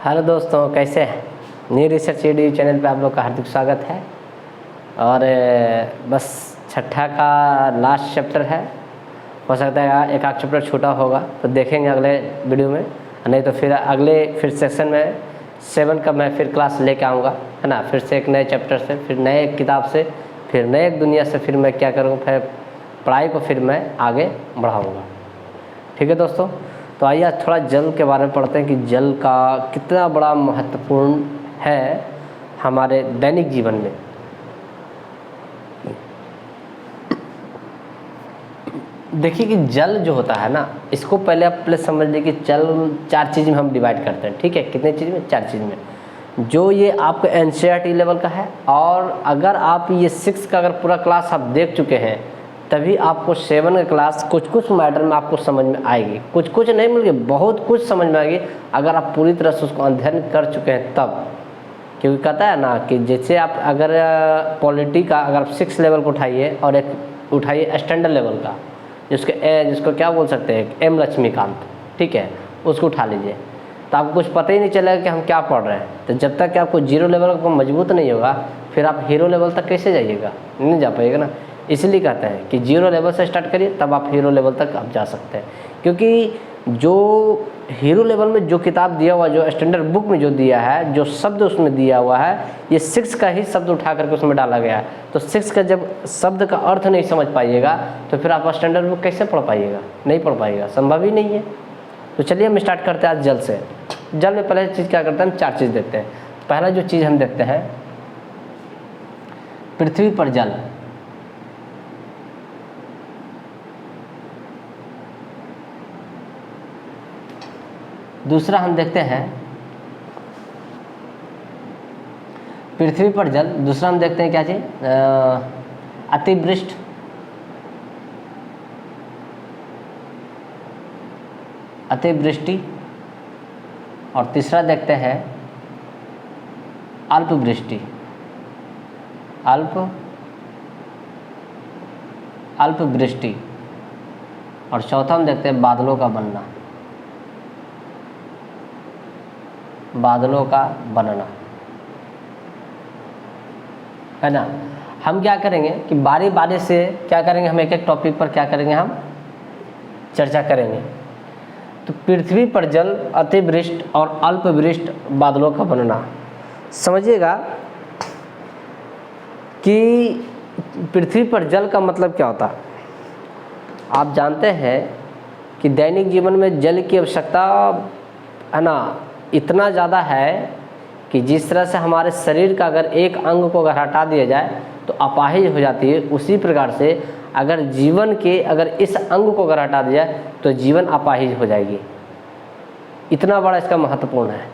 Hello दोस्तों, कैसे हैं। न्यू रिसर्च यूट्यूब चैनल पे आप लोग का हार्दिक स्वागत है। और बस छठा का लास्ट चैप्टर है। हो सकता है एक आध चैप्टर छूटा होगा तो देखेंगे अगले वीडियो में, नहीं तो फिर सेक्शन में 7 का मैं फिर क्लास लेके आऊँगा, है ना। फिर से एक नए चैप्टर से, फिर नए किताब से, फिर नए एक दुनिया से फिर मैं क्या करूँगा, फिर पढ़ाई को फिर मैं आगे बढ़ाऊँगा। ठीक है दोस्तों, तो आइए आज थोड़ा जल के बारे में पढ़ते हैं कि जल का कितना बड़ा महत्वपूर्ण है हमारे दैनिक जीवन में। देखिए कि जल जो होता है ना, इसको पहले आप समझ लीजिए कि जल 4 चीज़ में हम डिवाइड करते हैं। ठीक है, कितने चीज़ में? 4 चीज़ में। जो ये आपके एनसीईआरटी लेवल का है, और अगर आप ये 6 का अगर पूरा क्लास आप देख चुके हैं तभी आपको 7 का क्लास कुछ मैटर में आपको समझ में आएगी। कुछ नहीं मिलेगी, बहुत कुछ समझ में आएगी अगर आप पूरी तरह से उसको अध्ययन कर चुके हैं तब। क्योंकि कहता है ना कि जैसे आप अगर पॉलिटी का अगर आप 6 लेवल को उठाइए और एक उठाइए स्टैंडर्ड लेवल का, जिसको क्या बोल सकते हैं, एम लक्ष्मीकांत, ठीक है, उसको उठा लीजिए तो आपको कुछ पता ही नहीं चलेगा कि हम क्या पढ़ रहे हैं। तो जब तक कि आपको 0 लेवल को मजबूत नहीं होगा फिर आप हीरो लेवल तक कैसे जाइएगा, नहीं जा पाइएगा ना। इसलिए कहते हैं कि 0 लेवल से स्टार्ट करिए तब आप हीरो लेवल तक आप जा सकते हैं। क्योंकि जो हीरो लेवल में जो किताब दिया हुआ, जो स्टैंडर्ड बुक में जो दिया है, जो शब्द उसमें दिया हुआ है, ये 6 का ही शब्द उठा करके उसमें डाला गया है। तो 6 का जब शब्द का अर्थ नहीं समझ पाइएगा तो फिर आप स्टैंडर्ड बुक कैसे पढ़ पाइएगा, नहीं पढ़ पाइएगा, संभव ही नहीं है। तो चलिए हम स्टार्ट करते हैं आज जल से। जल में पहले चीज़ क्या करते हैं, हम 4 चीज़ देखते हैं। पहला जो चीज़ हम देखते हैं, पृथ्वी पर जल। दूसरा हम देखते हैं पृथ्वी पर जल। दूसरा हम देखते हैं क्या चीज़, अतिवृष्टि, अतिवृष्टि। और तीसरा देखते हैं अल्पवृष्टि, अल्पवृष्टि। और चौथा हम देखते हैं बादलों का बनना, बादलों का बनना, है ना। हम क्या करेंगे कि बारी बारी से क्या करेंगे, हम एक एक टॉपिक पर क्या करेंगे, हम चर्चा करेंगे। तो पृथ्वी पर जल, अतिवृष्टि और अल्पवृष्टि, बादलों का बनना। समझिएगा कि पृथ्वी पर जल का मतलब क्या होता है। आप जानते हैं कि दैनिक जीवन में जल की आवश्यकता, है ना, इतना ज़्यादा है कि जिस तरह से हमारे शरीर का अगर एक अंग को अगर हटा दिया जाए तो अपाहिज हो जाती है, उसी प्रकार से अगर जीवन के अगर इस अंग को अगर हटा दिया जाए तो जीवन अपाहिज हो जाएगी। इतना बड़ा इसका महत्वपूर्ण है।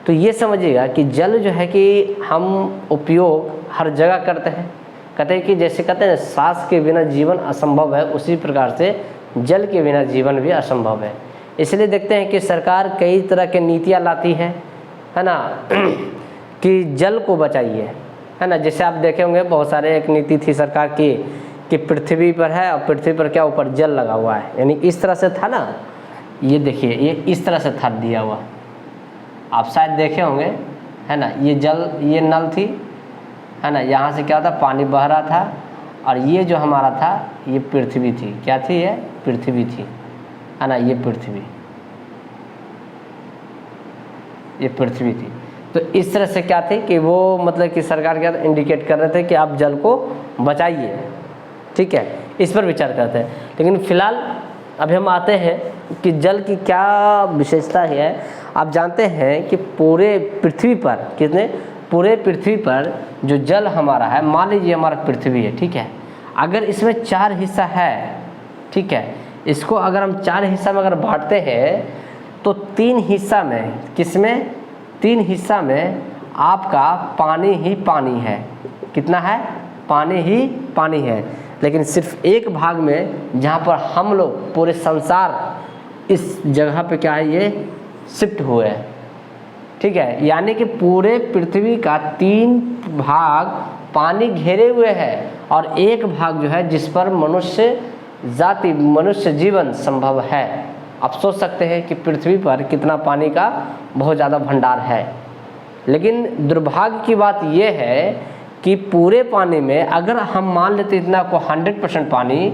तो ये समझिएगा कि जल जो है कि हम उपयोग हर जगह करते हैं। कहते हैं कि जैसे कहते हैं सांस के बिना जीवन असंभव है, उसी प्रकार से जल के बिना जीवन भी असंभव है। इसलिए देखते हैं कि सरकार कई तरह के नीतियाँ लाती है ना, कि जल को बचाइए, है ना। जैसे आप देखे होंगे बहुत सारे, एक नीति थी सरकार की कि पृथ्वी पर है और पृथ्वी पर क्या ऊपर जल लगा हुआ है, यानी इस तरह से था ना। ये देखिए, ये इस तरह से था दिया हुआ, आप शायद देखे होंगे, है ना। ये जल, ये नल थी, है ना, यहाँ से क्या था, पानी बह रहा था, और ये जो हमारा था ये पृथ्वी थी। क्या थी? ये पृथ्वी थी, है ना। ये पृथ्वी, ये पृथ्वी थी। तो इस तरह से क्या थी कि वो मतलब कि सरकार क्या इंडिकेट कर रहे थे कि आप जल को बचाइए। ठीक है, इस पर विचार करते हैं। लेकिन फिलहाल अभी हम आते हैं कि जल की क्या विशेषता है। आप जानते हैं कि पूरे पृथ्वी पर, कितने, पूरे पृथ्वी पर जो जल हमारा है, मान लीजिए हमारा पृथ्वी है, ठीक है, अगर इसमें 4 हिस्सा है, ठीक है, इसको अगर हम 4 हिस्सा में अगर बांटते हैं तो 3 हिस्सा में, किसमें, 3 हिस्सा में आपका पानी ही पानी है। कितना है? पानी ही पानी है। लेकिन सिर्फ एक भाग में, जहाँ पर हम लोग पूरे संसार इस जगह पे क्या है, ये शिफ्ट हुए हैं। ठीक है, यानी कि पूरे पृथ्वी का 3 भाग पानी घेरे हुए है और एक भाग जो है जिस पर मनुष्य जाति, मनुष्य जीवन संभव है। आप सोच सकते हैं कि पृथ्वी पर कितना पानी का बहुत ज़्यादा भंडार है। लेकिन दुर्भाग्य की बात यह है कि पूरे पानी में अगर हम मान लेते इतना को 100% पानी,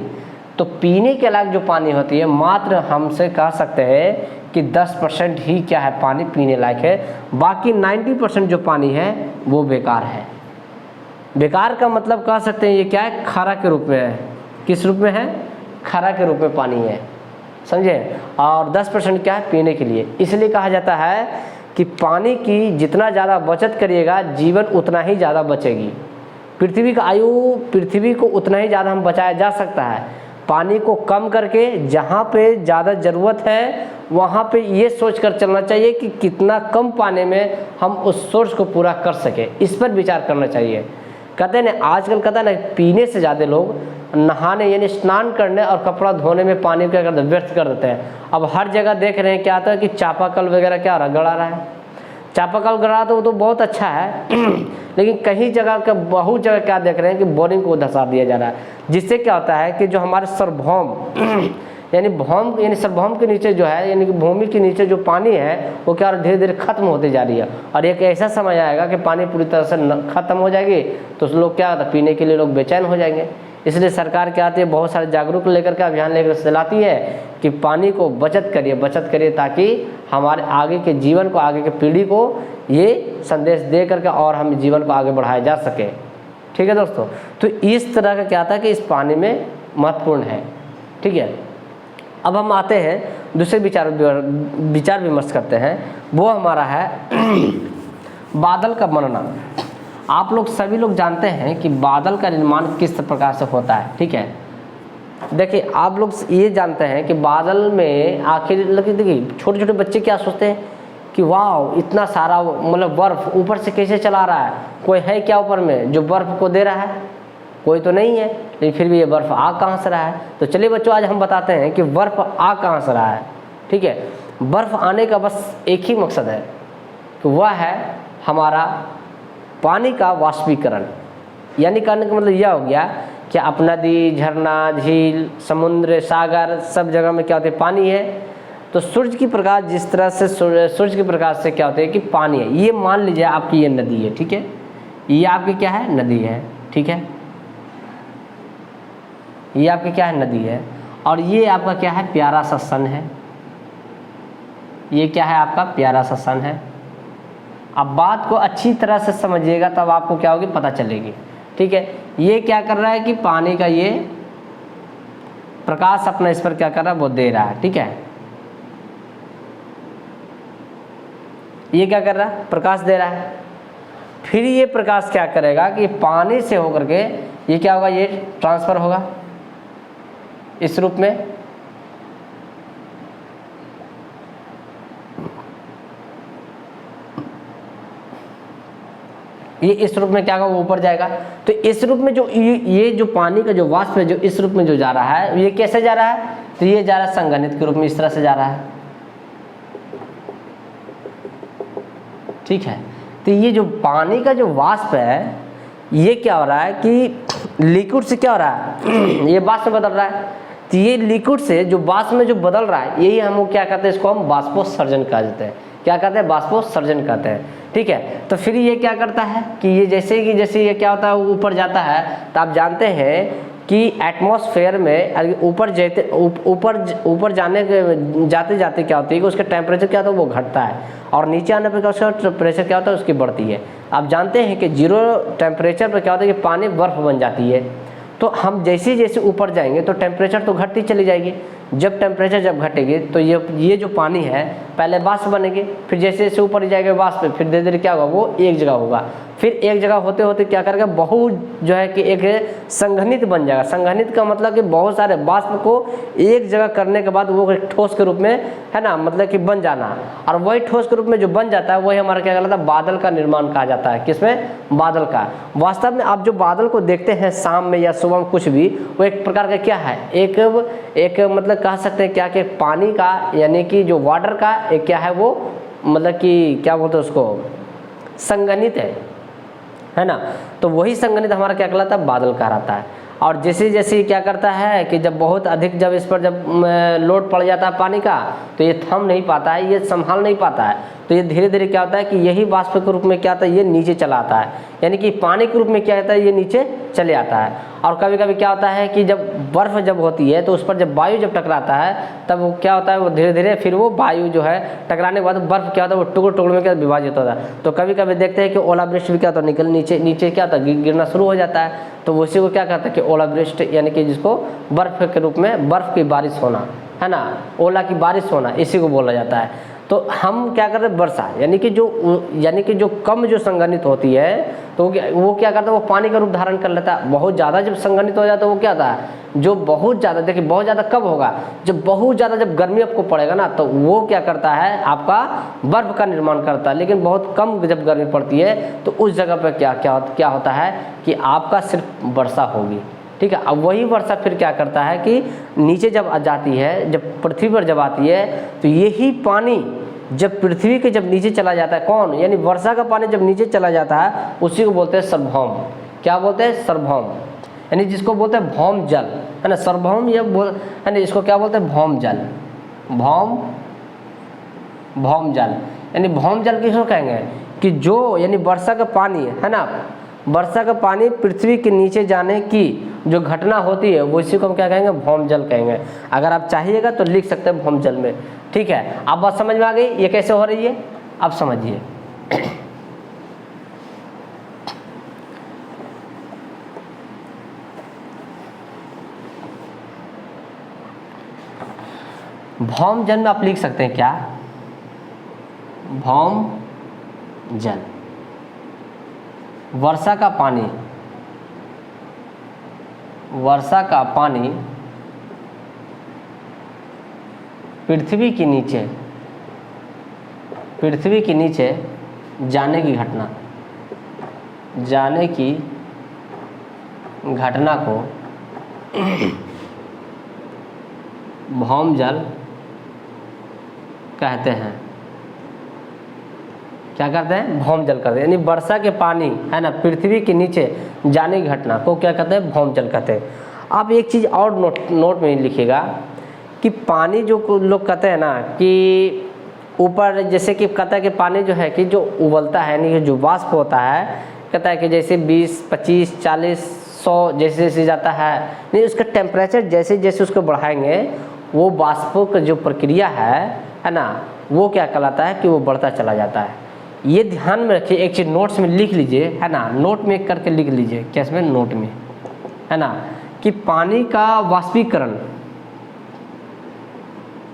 तो पीने के लायक जो पानी होती है मात्र हमसे कह सकते हैं कि 10% ही क्या है पानी पीने लायक है, बाकी 90% जो पानी है वो बेकार है। बेकार का मतलब कह सकते हैं ये क्या है, खारा के रूप में है। किस रूप में है? खारा के रूप में पानी है, समझे। और 10% क्या है? पीने के लिए। इसलिए कहा जाता है कि पानी की जितना ज़्यादा बचत करिएगा जीवन उतना ही ज़्यादा बचेगी। पृथ्वी का आयु, पृथ्वी को उतना ही ज़्यादा हम बचाया जा सकता है। पानी को कम करके जहाँ पे ज़्यादा ज़रूरत है वहाँ पे ये सोच कर चलना चाहिए कि कितना कम पानी में हम उस सोर्स को पूरा कर सके, इस पर विचार करना चाहिए। कहते हैं ना, आजकल कहते हैं ना, पीने से ज़्यादा लोग नहाने यानी स्नान करने और कपड़ा धोने में पानी को क्या करते हैं, व्यर्थ कर देते हैं। अब हर जगह देख रहे हैं क्या आता है कि चापाकल वगैरह क्या गड़ा रहा है। चापाकल गड़ा तो वो तो बहुत अच्छा है लेकिन कहीं जगह का बहुत जगह क्या देख रहे हैं कि बोरिंग को धंसा दिया जा रहा है, जिससे क्या होता है कि जो हमारे सार्वभौम यानी भौम यानी सार्वभौम के नीचे जो है यानी कि भूमि के नीचे जो पानी है वो क्या धीरे धीरे खत्म होते जा रही है। और एक ऐसा समय आएगा कि पानी पूरी तरह से खत्म हो जाएगी तो लोग क्या होता है, पीने के लिए लोग बेचैन हो जाएंगे। इसलिए सरकार क्या आती है, बहुत सारे जागरूक लेकर के अभियान लेकर चलाती है कि पानी को बचत करिए ताकि हमारे आगे के जीवन को, आगे के पीढ़ी को ये संदेश दे करके और हम जीवन को आगे बढ़ाया जा सके। ठीक है दोस्तों, तो इस तरह का क्या था कि इस पानी में महत्वपूर्ण है। ठीक है, अब हम आते हैं दूसरे विचार विमर्श करते हैं, वो हमारा है बादल का बनना। आप लोग सभी लोग जानते हैं कि बादल का निर्माण किस प्रकार से होता है। ठीक है, देखिए आप लोग ये जानते हैं कि बादल में आखिर देखिए छोटे छोटे बच्चे क्या सोचते हैं कि वाह इतना सारा मतलब बर्फ ऊपर से कैसे चला रहा है, कोई है क्या ऊपर में जो बर्फ को दे रहा है? कोई तो नहीं है, लेकिन फिर भी ये बर्फ आ कहाँ से रहा है? तो चलिए बच्चों, आज हम बताते हैं कि बर्फ आ कहाँ से रहा है। ठीक है, बर्फ आने का बस एक ही मकसद है कि वह है हमारा पानी का वाष्पीकरण। यानी कहने का मतलब यह हो गया कि अब नदी, झरना, झील, समुद्र, सागर सब जगह में क्या होते हैं, पानी है। तो सूर्य की प्रकाश जिस तरह से सूर्य की प्रकाश से क्या होता है कि पानी है। ये मान लीजिए आपकी ये नदी है। ठीक है, ये आपकी क्या है, नदी है। ठीक है, ये आपकी क्या है, नदी है। और ये आपका क्या है, प्यारा सा सन है। ये क्या है, आपका प्यारा सा सन है। अब बात को अच्छी तरह से समझिएगा तब आपको क्या होगी, पता चलेगी। ठीक है, ये क्या कर रहा है कि पानी का ये प्रकाश अपना इस पर क्या कर रहा है, वो दे रहा है। ठीक है, ये क्या कर रहा है, प्रकाश दे रहा है। फिर ये प्रकाश क्या करेगा कि पानी से होकर के ये क्या होगा, ये ट्रांसफर होगा इस रूप में। ये इस रूप में क्या होगा, वो ऊपर जाएगा। तो इस रूप में जो ये जो पानी का जो वाष्प है जो इस रूप में जो जा रहा है, ये कैसे जा रहा है, तो ये जा रहा है संघनित के रूप में, इस तरह से जा रहा है। ठीक है, तो ये जो पानी का जो वाष्प है ये क्या हो रहा है कि लिक्विड से क्या हो रहा है ये वाष्प में बदल रहा है। तो ये लिक्विड से जो वाष्प में जो बदल रहा है यही हम क्या कहते हैं, इसको हम बाष्पोत्सर्जन कहते हैं। क्या कहते हैं, बाष्पोत्सर्जन कहते हैं। ठीक है, तो फिर ये क्या करता है कि ये जैसे ये क्या होता है, ऊपर जाता है। तो आप जानते हैं कि एटमॉस्फेयर में ऊपर जाते जाते क्या होती है कि उसका टेम्परेचर क्या होता है, वो घटता है। और नीचे आने पर क्या उसका प्रेशर क्या होता है, उसकी बढ़ती है। आप जानते हैं कि 0 टेम्परेचर पर क्या होता है कि पानी बर्फ बन जाती है। तो हम जैसे जैसे ऊपर जाएंगे तो टेम्परेचर तो घटती चली जाएगी। जब टेम्परेचर जब घटेगी तो ये जो पानी है पहले वाष्प बनेगी, फिर जैसे जैसे ऊपर जाएगा वाष्प, फिर धीरे धीरे क्या होगा, वो एक जगह होगा। फिर एक जगह होते होते क्या करेगा, बहुत जो है कि एक संघनित बन जाएगा। संघनित का मतलब कि बहुत सारे वाष्प को एक जगह करने के बाद वो एक ठोस के रूप में है ना, मतलब कि बन जाना। और वही ठोस के रूप में जो बन जाता है वही हमारा क्या कहलाता है, बादल का निर्माण कहा जाता है। किसमें, बादल का। वास्तव में आप जो बादल को देखते हैं शाम में या सुबह में कुछ भी, वो एक प्रकार का क्या है, एक मतलब कह सकते हैं क्या कि पानी का यानी कि जो वाटर का एक क्या है, वो मतलब कि क्या बोलते हैं उसको, संघनित है ना। तो वही संघनित हमारा क्या कहलाता है, बादल कहलाता है। और जैसे जैसे क्या करता है कि जब बहुत अधिक जब इस पर जब लोड पड़ जाता है पानी का, तो ये थम नहीं पाता है, ये संभाल नहीं पाता है, तो ये धीरे धीरे क्या होता है कि यही वाष्प के रूप में क्या आता है, ये नीचे चला आता है, यानी कि पानी के रूप में क्या होता है, ये नीचे चले आता है। और कभी कभी क्या होता है कि जब बर्फ़ जब होती है तो उस पर जब वायु जब टकराता है तब वो क्या होता है, वो धीरे धीरे फिर वो वायु जो है टकराने के बाद बर्फ़ क्या होता है, वो टुकड़े टुकड़े में क्या विभाजित होता है। तो कभी कभी देखते हैं कि ओलावृष्टि भी क्या होता है, निकल नीचे नीचे क्या होता है, गिरना शुरू हो जाता है। तो उसी को क्या कहते हैं कि ओलावृष्टि, यानी कि जिसको बर्फ़ के रूप में बर्फ़ की बारिश होना है ना, ओला की बारिश होना, इसी को बोला जाता है। तो हम क्या करते हैं, वर्षा यानी कि जो कम जो संघनित होती है तो वो क्या करता है, वो पानी का रूप धारण कर लेता है। बहुत ज़्यादा जब संघनित हो जाता है वो क्या होता है, जो बहुत ज़्यादा, देखिए बहुत ज़्यादा कब होगा, जब बहुत ज़्यादा जब गर्मी आपको पड़ेगा ना, तो वो क्या करता है, आपका बर्फ़ का निर्माण करता है। लेकिन बहुत कम जब गर्मी पड़ती है तो उस जगह पर क्या होता है कि आपका सिर्फ वर्षा होगी, ठीक है। अब वही वर्षा फिर क्या करता है कि नीचे जब आ जाती है, जब पृथ्वी पर जब आती है, तो यही पानी जब पृथ्वी के जब नीचे चला जाता है, कौन, यानी वर्षा का पानी जब नीचे चला जाता है, उसी को बोलते हैं सार्वभौम। क्या बोलते हैं, सार्वभौम, यानी जिसको बोलते हैं भौम जल, है ना, सार्वभौम ये है ना, इसको क्या बोलते हैं, भौम जल, भौम जल। यानी भौम जल किसको कहेंगे कि जो, यानी वर्षा का पानी है ना, वर्षा का पानी पृथ्वी के नीचे जाने की जो घटना होती है वो इसी को हम क्या कहेंगे, भौम जल कहेंगे। अगर आप चाहिएगा तो लिख सकते हैं भौम जल में, ठीक है। अब बात समझ में आ गई ये कैसे हो रही है, अब समझिए। भौम जल में आप लिख सकते हैं क्या, भौम जल, वर्षा का पानी, वर्षा का पानी पृथ्वी के नीचे जाने की घटना को भौम जल कहते हैं। क्या करते हैं, भौम जल करते हैं, यानी वर्षा के पानी है ना पृथ्वी के नीचे जाने की घटना को क्या कहते हैं, भौम जल कहते हैं। आप एक चीज़ और नोट में लिखिएगा कि पानी जो लोग कहते हैं ना कि ऊपर, जैसे कि कहता है कि पानी जो है कि जो उबलता है, यानी कि जो वाष्प होता है, कहता है कि जैसे 20, 25, 40, 100 जैसे जैसे जाता है, नहीं उसका टेम्परेचर जैसे जैसे उसको बढ़ाएंगे वो वाष्पों का जो प्रक्रिया है ना, वो क्या कहलाता है कि वो बढ़ता चला जाता है। ये ध्यान में रखिए, एक चीज़ नोट्स में लिख लीजिए, है ना, नोट में करके लिख लीजिए, कैसे में, नोट में, है ना, कि पानी का वाष्पीकरण,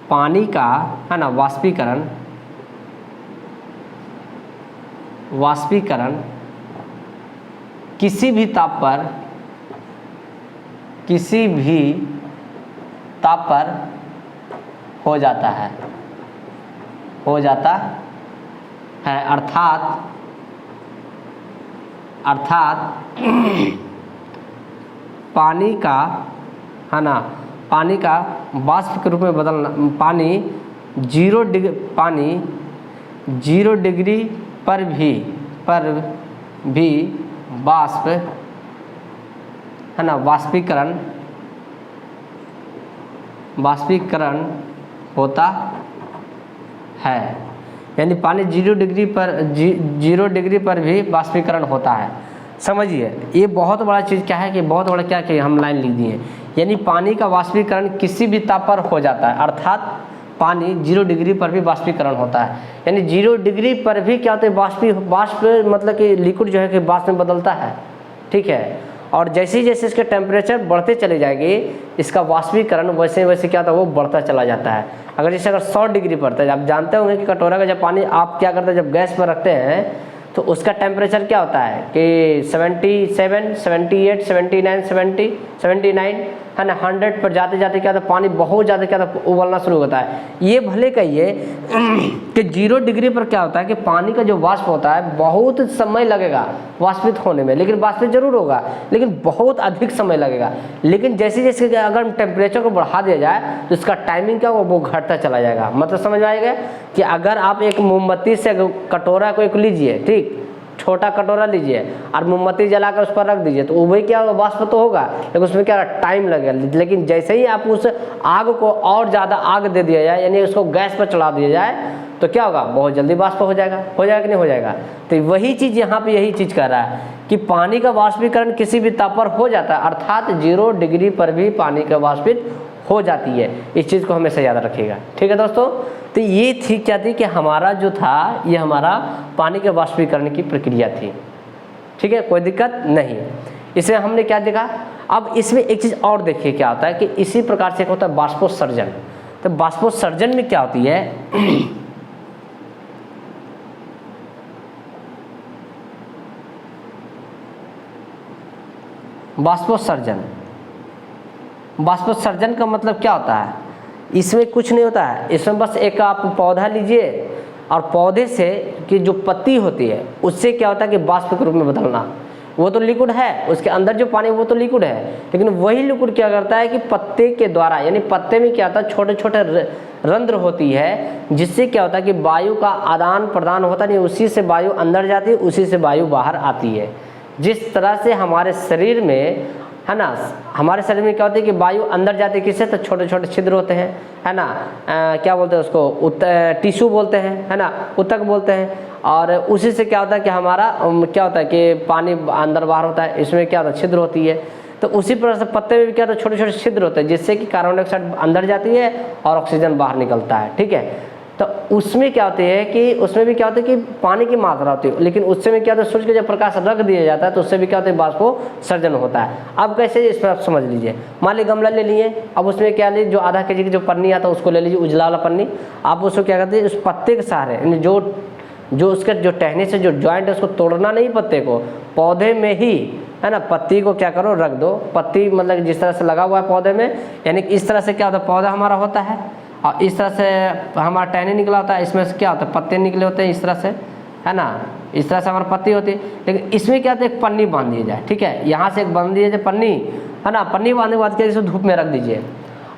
पानी का है ना वाष्पीकरण किसी भी ताप पर हो जाता है, अर्थात पानी का है ना, पानी का वाष्प के रूप में बदलना, पानी 0 डिग्री पर भी वाष्प है ना वाष्पीकरण होता है, यानी पानी 0 डिग्री पर भी वाष्पीकरण होता है। समझिए ये बहुत बड़ा चीज़ क्या है कि बहुत बड़ा क्या कि हम लाइन लिख दिए, यानी पानी का वाष्पीकरण किसी भी ताप पर हो जाता है, अर्थात पानी 0 डिग्री पर भी वाष्पीकरण होता है, यानी 0 डिग्री पर भी क्या होता है, वाष्प मतलब कि लिक्विड जो है कि वाष्प में बदलता है, ठीक है। और जैसे जैसे इसके टेम्परेचर बढ़ते चले जाएंगे, इसका वाष्पीकरण वैसे वैसे क्या होता है, वो बढ़ता चला जाता है। अगर जैसे अगर 100 डिग्री पर है, आप जानते होंगे कि कटोरा का जब पानी आप क्या करते हैं, जब गैस पर रखते हैं तो उसका टेम्परेचर क्या होता है कि 77, 78, 79, 70, 79 है ना, 100 पर जाते जाते क्या होता है, पानी बहुत ज़्यादा क्या होता है, उबलना शुरू होता है। ये भले कहिए कि 0 डिग्री पर क्या होता है कि पानी का जो वाष्प होता है बहुत समय लगेगा वाष्पित होने में, लेकिन वाष्पित जरूर होगा लेकिन बहुत अधिक समय लगेगा। लेकिन जैसे जैसे अगर टेम्परेचर को बढ़ा दिया जाए तो इसका टाइमिंग क्या वो घटता चला जाएगा। मतलब समझ में आएगा कि अगर आप एक मोमबत्ती से कटोरा को एक लीजिए, ठीक, छोटा कटोरा लीजिए और मोमबत्ती जलाकर उस पर रख दीजिए तो वो भी क्या होगा, वाष्प तो होगा, लेकिन उसमें क्या टाइम लगेगा। लेकिन जैसे ही आप उस आग को और ज़्यादा आग दे दिया जाए, यानी उसको गैस पर चढ़ा दिया जाए, तो क्या होगा, बहुत जल्दी वाष्प हो जाएगा कि नहीं हो जाएगा। तो वही चीज़ यहाँ पे यही चीज़ कर रहा है कि पानी का वाष्पीकरण किसी भी ताप पर हो जाता है, अर्थात 0 डिग्री पर भी पानी का वाष्पित हो जाती है। इस चीज़ को हमेशा याद रखिएगा, ठीक है दोस्तों। तो ये थी क्या थी कि हमारा जो था ये हमारा पानी के वाष्पीकरण की प्रक्रिया थी, ठीक है, कोई दिक्कत नहीं। इसमें हमने क्या देखा, अब इसमें एक चीज़ और देखिए क्या होता है कि इसी प्रकार से एक होता है बाष्पोत्सर्जन। तो बाष्पोत्सर्जन में क्या होती है बाष्पोत्सर्जन का मतलब क्या होता है, इसमें कुछ नहीं होता है। इसमें बस एक आप पौधा लीजिए और पौधे से की जो पत्ती होती है उससे क्या होता है कि बाष्प के रूप में बदलना। वो तो लिक्विड है, उसके अंदर जो पानी वो तो लिक्विड है, लेकिन वही लिक्विड क्या करता है कि पत्ते के द्वारा, यानी पत्ते में क्या होता है छोटे छोटे रंध्र होती है, जिससे क्या होता है कि वायु का आदान प्रदान होता नहीं, उसी से वायु अंदर जाती है, उसी से वायु बाहर आती है। जिस तरह से हमारे शरीर में है ना, हमारे शरीर में क्या होता है कि वायु अंदर जाती है किससे, तो छोटे छोटे छिद्र होते हैं, है ना, क्या बोलते हैं उसको, टिश्यू बोलते हैं, है ना, ऊतक बोलते हैं। और उसी से क्या होता है कि हमारा क्या होता है कि पानी अंदर बाहर होता है, इसमें क्या होता है छिद्र होती है। तो उसी प्रकार से पत्ते में भी क्या होता है छोटे छोटे छिद्र होते हैं, जिससे कि कार्बन डाइऑक्साइड अंदर जाती है और ऑक्सीजन बाहर निकलता है, ठीक है। तो उसमें क्या होती है कि उसमें भी क्या होता है कि पानी की मात्रा होती है, लेकिन उससे में क्या होता है सूर्य का जब प्रकाश रख दिया जाता है तो उससे भी क्या होता है बाष्पोत्सर्जन होता है। अब कैसे, इस पर आप समझ लीजिए। मान लीजिए गमला ले लिए, अब उसमें क्या लीजिए जो आधा केजी की जो पन्नी आता है उसको ले लीजिए, उजला वाला पन्नी। आप उसको क्या करते हैं, उस पत्ते के सहारे, यानी जो उसके जो टहनी से जो जॉइंट है उसको तोड़ना नहीं, पत्ते को पौधे में ही, है ना, पत्ती को क्या करो रख दो। पत्ती मतलब जिस तरह से लगा हुआ है पौधे में, यानी कि इस तरह से क्या होता है पौधा हमारा होता है, और इस तरह से हमारा टहनी निकला होता है, इसमें से क्या होता है पत्ते निकले होते हैं इस तरह से, है ना, इस तरह से हमारी पत्ती होती है। लेकिन इसमें क्या होता है एक पन्नी बांध दी जाए, ठीक है, यहाँ से एक बांध दी जाए पन्नी, है ना, पन्नी बांधने के बाद क्या, इसको धूप में रख दीजिए।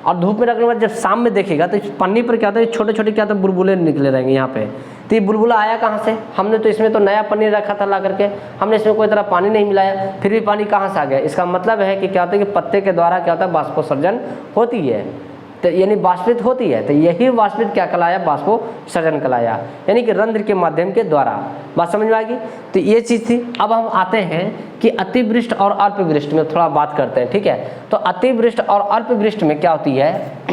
और धूप में रखने के बाद जब शाम में देखिएगा तो इस पन्नी पर क्या होता है छोटे छोटे क्या होता है बुलबुले निकले रहेंगे यहाँ पे। तो ये बुलबुला आया कहाँ से, हमने तो इसमें तो नया पन्नी रखा था ला करके, हमने इसमें कोई तरह पानी नहीं मिलाया, फिर भी पानी कहाँ से आ गया। इसका मतलब है कि क्या होता है कि पत्ते के द्वारा क्या होता है बाष्पोत्सर्जन होती है, तो यानी वाष्पित होती है। तो यही वाष्पित क्या कहलाया, बाष्पोत्सर्जन कहलाया, यानी कि रंध्र के माध्यम के द्वारा। बात समझ में आ गई। तो ये चीज़ थी। अब हम आते हैं कि अतिवृष्टि और अल्पवृष्टि में थोड़ा बात करते हैं, ठीक है। तो अतिवृष्टि और अल्पवृष्टि में क्या होती है,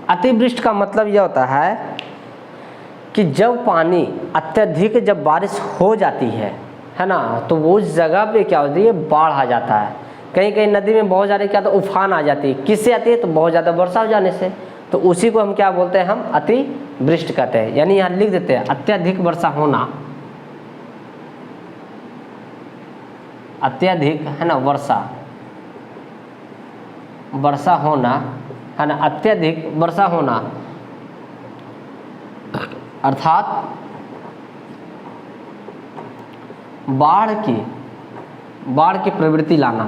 अतिवृष्टि का मतलब यह होता है कि जब पानी अत्यधिक जब बारिश हो जाती है ना, तो वो उस जगह पे क्या होती है बाढ़ आ जाता है। कहीं कहीं नदी में बहुत ज़्यादा क्या तो उफान आ जाती है, किससे आती है, तो बहुत ज़्यादा वर्षा हो जाने से। तो उसी को हम क्या बोलते हैं, हम अतिवृष्टि कहते हैं। यानी यहाँ लिख देते हैं अत्यधिक वर्षा होना, अत्यधिक है ना वर्षा होना, है ना, अत्यधिक वर्षा होना अर्थात बाढ़ की प्रवृत्ति लाना,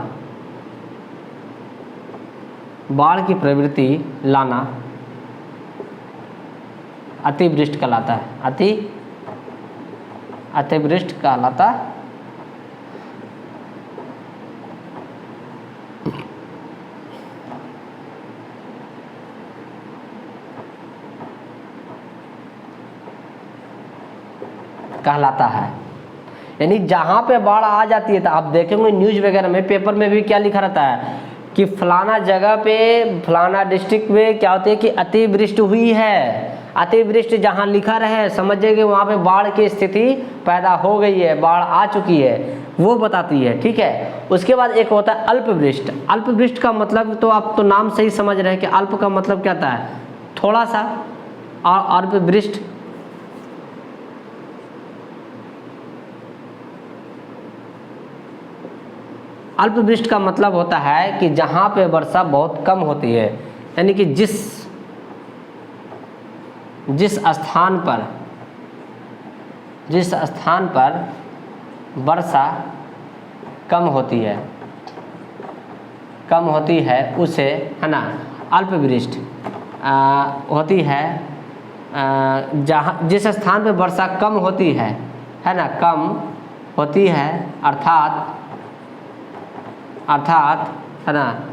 बाढ़ की प्रवृत्ति लाना अतिवृष्टि कहलाता है। अतिवृष्टि कहलाता है। यानी जहाँ पे बाढ़ आ जाती है, तो आप देखेंगे न्यूज़ वगैरह में, पेपर में भी क्या लिखा रहता है कि फलाना जगह पे फलाना डिस्ट्रिक्ट में क्या होती है कि अतिवृष्टि हुई है। अतिवृष्टि जहाँ लिखा रहे समझिए कि वहाँ पे बाढ़ की स्थिति पैदा हो गई है, बाढ़ आ चुकी है, वो बताती है, ठीक है। उसके बाद एक होता है अल्पवृष्टि। अल्पवृष्टि का मतलब तो आप तो नाम से ही समझ रहे हैं कि अल्प का मतलब क्या होता है, थोड़ा सा, और अल्पवृष्टि अल्पवृष्टि का मतलब होता है कि जहाँ पे वर्षा बहुत कम होती है, यानी कि जिस स्थान पर वर्षा कम होती है उसे, है ना, अल्पवृष्टि होती है। जहाँ जिस स्थान पे वर्षा कम होती है ना, कम होती है, अर्थात है ना,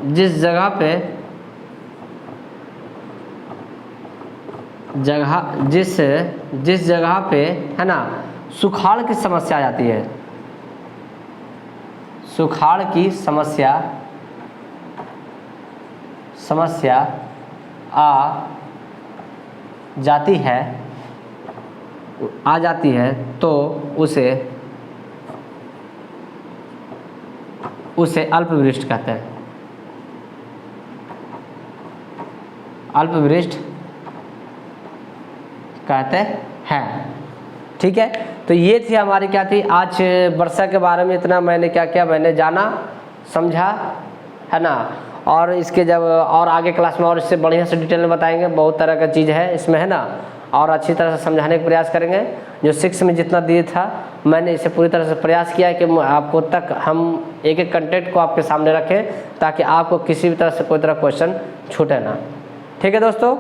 जिस जगह पे जिस जगह पे, है ना, सुखाड़ की समस्या आ जाती है, सुखाड़ की समस्या आ जाती है तो उसे अल्पवृष्टि कहते हैं। अल्पवृष्टि कहते हैं। ठीक है, तो ये थी हमारी क्या थी आज वर्षा के बारे में। इतना मैंने क्या मैंने जाना समझा, है ना। और इसके जब और आगे क्लास में और इससे बढ़िया से डिटेल में बताएंगे, बहुत तरह का चीज़ है इसमें, है ना, और अच्छी तरह से समझाने का प्रयास करेंगे। जो 6 में जितना दिए था मैंने इसे पूरी तरह से प्रयास किया है कि आपको तक हम एक कंटेंट को आपके सामने रखें, ताकि आपको किसी भी तरह से कोई तरह क्वेश्चन छूटे ना। ठीक है दोस्तों,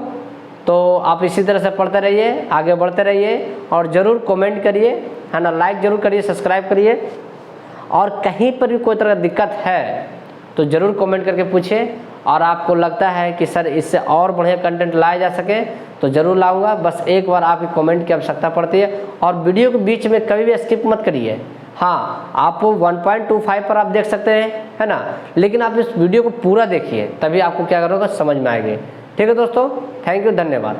तो आप इसी तरह से पढ़ते रहिए, आगे बढ़ते रहिए, और ज़रूर कमेंट करिए, है ना, लाइक ज़रूर करिए, सब्सक्राइब करिए। और कहीं पर भी कोई तरह की दिक्कत है तो ज़रूर कमेंट करके पूछिए, और आपको लगता है कि सर इससे और बढ़िया कंटेंट लाया जा सके तो ज़रूर लाऊंगा। बस एक बार आपकी कमेंट की आवश्यकता पड़ती है, और वीडियो के बीच में कभी भी स्किप मत करिए। हाँ, आप 1.25 पर आप देख सकते हैं, है ना, लेकिन आप इस वीडियो को पूरा देखिए, तभी आपको क्या करोगे समझ में आएगी। ठीक है दोस्तों, थैंक यू, धन्यवाद।